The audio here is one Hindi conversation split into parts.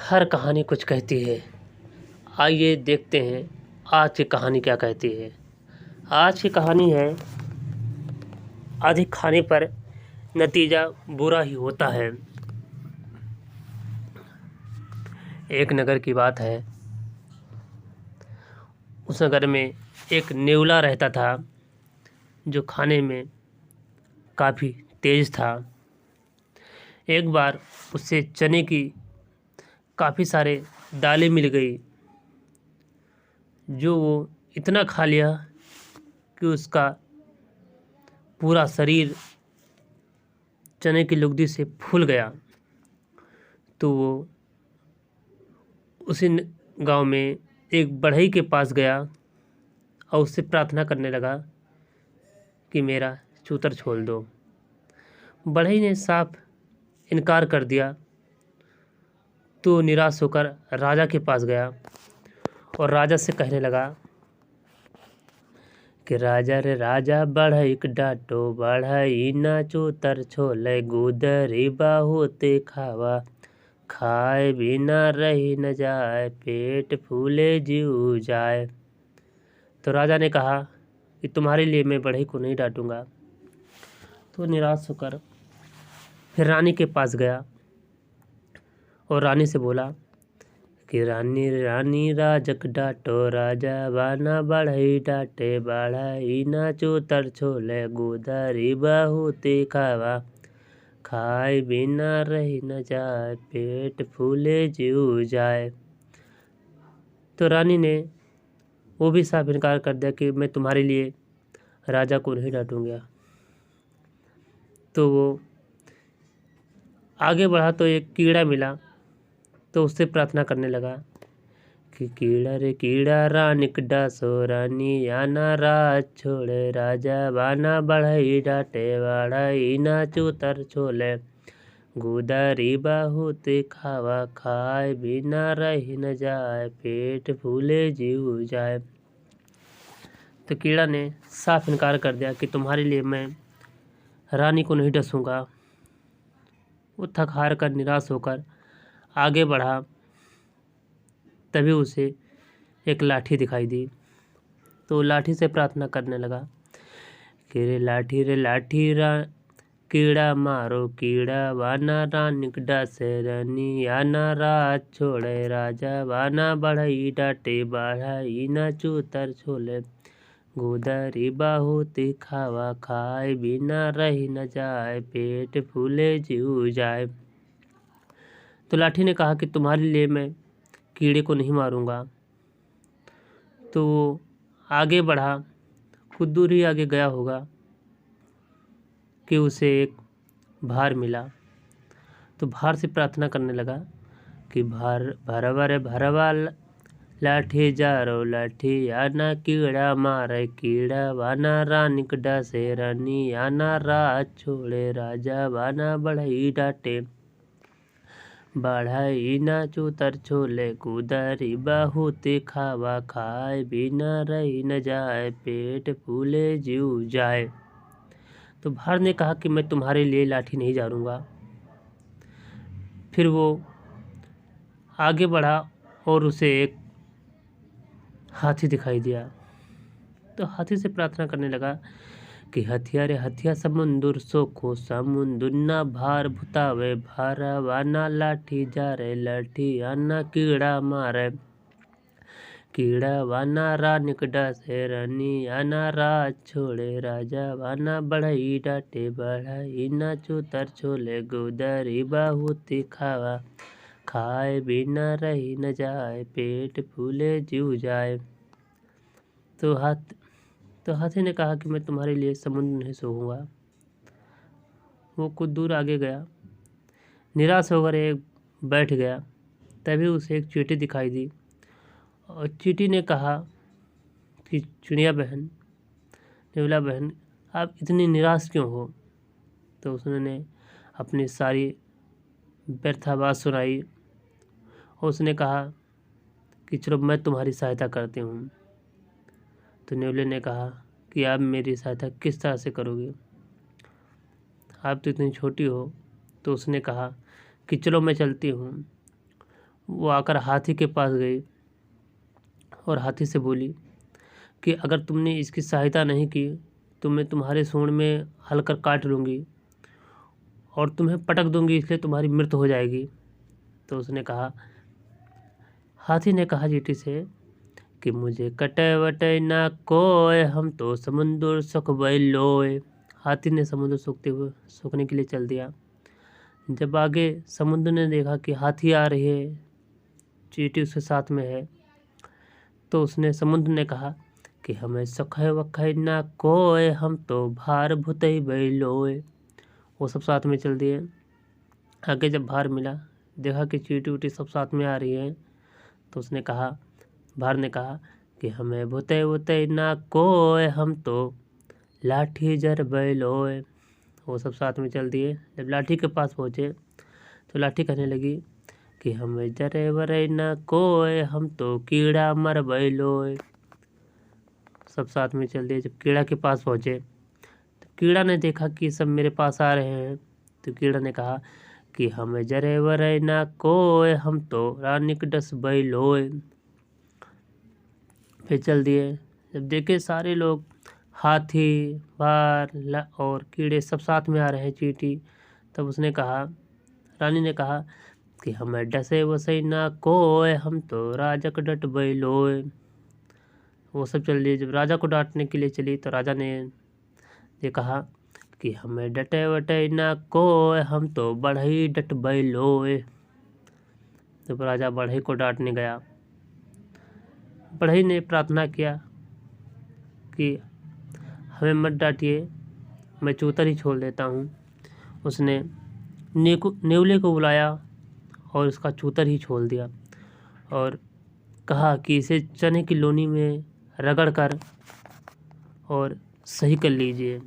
हर कहानी कुछ कहती है। आइए देखते हैं आज की कहानी क्या कहती है। आज की कहानी है अधिक खाने पर नतीजा बुरा ही होता है। एक नगर की बात है। उस नगर में एक नेवला रहता था जो खाने में काफ़ी तेज था। एक बार उससे चने की काफ़ी सारे दालें मिल गई जो वो इतना खा लिया कि उसका पूरा शरीर चने की लुगदी से फूल गया। तो वो उसी गांव में एक बढ़ई के पास गया और उससे प्रार्थना करने लगा कि मेरा चूतर छोड़ दो। बढ़ई ने साफ इनकार कर दिया। तो निराश होकर राजा के पास गया और राजा से कहने लगा कि राजा रे राजा बढ़ई डाटो, बढ़ई ना चूतर छोले, गुदरी बहुते खावा, खाए बिना रही न जाए, पेट फूले जीव जाए। तो राजा ने कहा कि तुम्हारे लिए मैं बढ़ई को नहीं डांटूंगा। तो निराश होकर फिर रानी के पास गया और रानी से बोला कि रानी रानी राजक डाटो, राजा बाना बढ़ई डाटे, बढ़ई ना चूतर छोले, गुदरी बहुते खावा, खाए बिना रही न जाए, पेट फूले जीव जाए। तो रानी ने वो भी साफ इनकार कर दिया कि मैं तुम्हारे लिए राजा को नहीं डांटूंगा। तो वो आगे बढ़ा तो एक कीड़ा मिला। तो उससे प्रार्थना करने लगा कि कीड़ा रे कीड़ा रानिक डासो, रानी आना राज छोड़े, राजा बाना बढ़ई डाटे, बढ़ई ना चूतर छोले, गुदरी बहुते खावा, खाए बिना रही न जाए, पेट फूले जीव जाए। तो कीड़ा ने साफ इनकार कर दिया कि तुम्हारे लिए मैं रानी को नहीं डसूंगा। वो थक हार कर निराश होकर आगे बढ़ा। तभी उसे एक लाठी दिखाई दी। तो लाठी से प्रार्थना करने लगा कि रे लाठी कीड़ा मारो, कीड़ा बाना रानिक डासे, रानी आना राज छोड़े, राजा बाना बढ़ई डाटे, बढ़ई ना चूतर छोले, गुदरी बहुते खावा, खाए बिना रही न जाए, पेट फूले जीव जाए। तो लाठी ने कहा कि तुम्हारे लिए मैं कीड़े को नहीं मारूंगा। तो वो आगे बढ़ा। कुछ दूर ही आगे गया होगा कि उसे एक भार मिला। तो भार से प्रार्थना करने लगा कि भरवा रे भरवा, लाठी जारो लाठी, आना कीड़ा मारे, कीड़ा बाना रानिक डासे, रानी आना राज छोड़े, राजा बाना बढ़ई डाटे, बढ़ई ना चूतर छोले, गुदरी बहुते खावा, खाए बिना रही न जाए, पेट फूले जीव जाए। तो भार ने कहा कि मैं तुम्हारे लिए लाठी नहीं जारूंगा। फिर वो आगे बढ़ा और उसे एक हाथी दिखाई दिया। तो हाथी से प्रार्थना करने लगा कि हथिया रे हथिया समुंदर सोखो, समुंदर ना भार भुतावे, भारवाना लाठी जा रे, लाठी आना कीड़ा मारे, कीड़ा वाना रानिक डासे, रानी आना राज छोड़े, राजा वाना बढ़ई डाटे, बढ़ई ना चूतर छोले, गुदरी बहुते खावा, खाए बिना रही न जाए, पेट फूले जीव जाए। तो हाथी ने कहा कि मैं तुम्हारे लिए समुद्र नहीं सोऊंगा। वो कुछ दूर आगे गया। निराश होकर एक बैठ गया। तभी उसे एक चींटी दिखाई दी और चींटी ने कहा कि चिड़िया बहन, नेवला बहन, आप इतनी निराश क्यों हो। तो उसने अपनी सारी व्यर्थ बात सुनाई और उसने कहा कि चलो मैं तुम्हारी सहायता करती हूँ। तो नेवले ने कहा कि आप मेरी सहायता किस तरह से करोगे, आप तो इतनी छोटी हो। तो उसने कहा कि चलो मैं चलती हूँ वो आकर हाथी के पास गई और हाथी से बोली कि अगर तुमने इसकी सहायता नहीं की तो मैं तुम्हारे सूंड में हल कर काट लूँगी और तुम्हें पटक दूँगी, इसलिए तुम्हारी मृत्यु हो जाएगी। तो उसने कहा, हाथी ने कहा चींटी से कि मुझे कटे वटे ना कोय, हम तो समुद्र सुख लोय। हाथी ने समुद्र सूखने के लिए चल दिया। जब आगे समुद्र ने देखा कि हाथी आ रही है, चींटी उसके साथ में है, तो उसने समुद्र ने कहा कि हमें सखय वखय ना कोय, हम तो भार भुतई बैलोय। वो सब साथ में चल दिए। आगे जब भार मिला, देखा कि चींटी उटी सब साथ में आ रही है, तो उसने कहा, भार ने कहा कि हमें भुतई वुतई ना कोय, हम तो लाठी जर बैलोय। वो सब साथ में चल दिए। जब लाठी के पास पहुँचे तो लाठी कहने लगी कि हमें जरे वरे ना कोय, हम तो कीड़ा मर बैलोय। सब साथ में चल दिए। जब कीड़ा के पास पहुँचे तो कीड़ा ने देखा कि सब मेरे पास आ रहे हैं, तो कीड़ा ने कहा कि हमें जरे वरे ना कोय, हम तो रानिक डस बैलोय। फिर चल दिए। जब देखे सारे लोग, हाथी, भार और कीड़े सब साथ में आ रहे हैं चींटी, तब उसने कहा, रानी ने कहा कि हमें डसे वसे ना कोय, हम तो राजा को डट बैलोय। वो सब चल दिए। जब राजा को डांटने के लिए चली तो राजा ने ये कहा कि हमें डटे वटे ना कोय, हम तो बढ़ई डट बैलोय। जब राजा बढ़ई को डांटने गया, बढ़ई ने प्रार्थना किया कि हमें मत डांटिए, मैं चूतर ही छोड़ देता हूँ। उसने नेवले को बुलाया और उसका चूतर ही छोड़ दिया और कहा कि इसे चने की लोनी में रगड़ कर और सही कर लीजिए।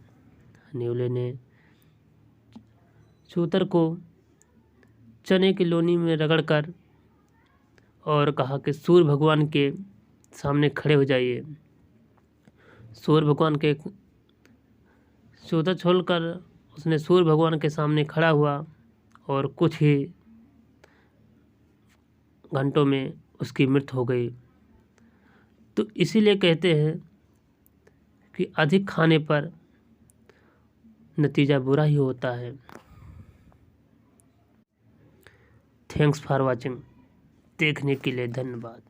नेवले ने चूतर को चने की लोनी में रगड़ कर और कहा कि सूर्य भगवान के सामने खड़े हो जाइए। सूर्य भगवान के चूतर छोड़कर उसने सूर्य भगवान के सामने खड़ा हुआ और कुछ ही घंटों में उसकी मृत्यु हो गई। तो इसीलिए कहते हैं कि अधिक खाने पर नतीजा बुरा ही होता है। Thanks for watching. देखने के लिए धन्यवाद।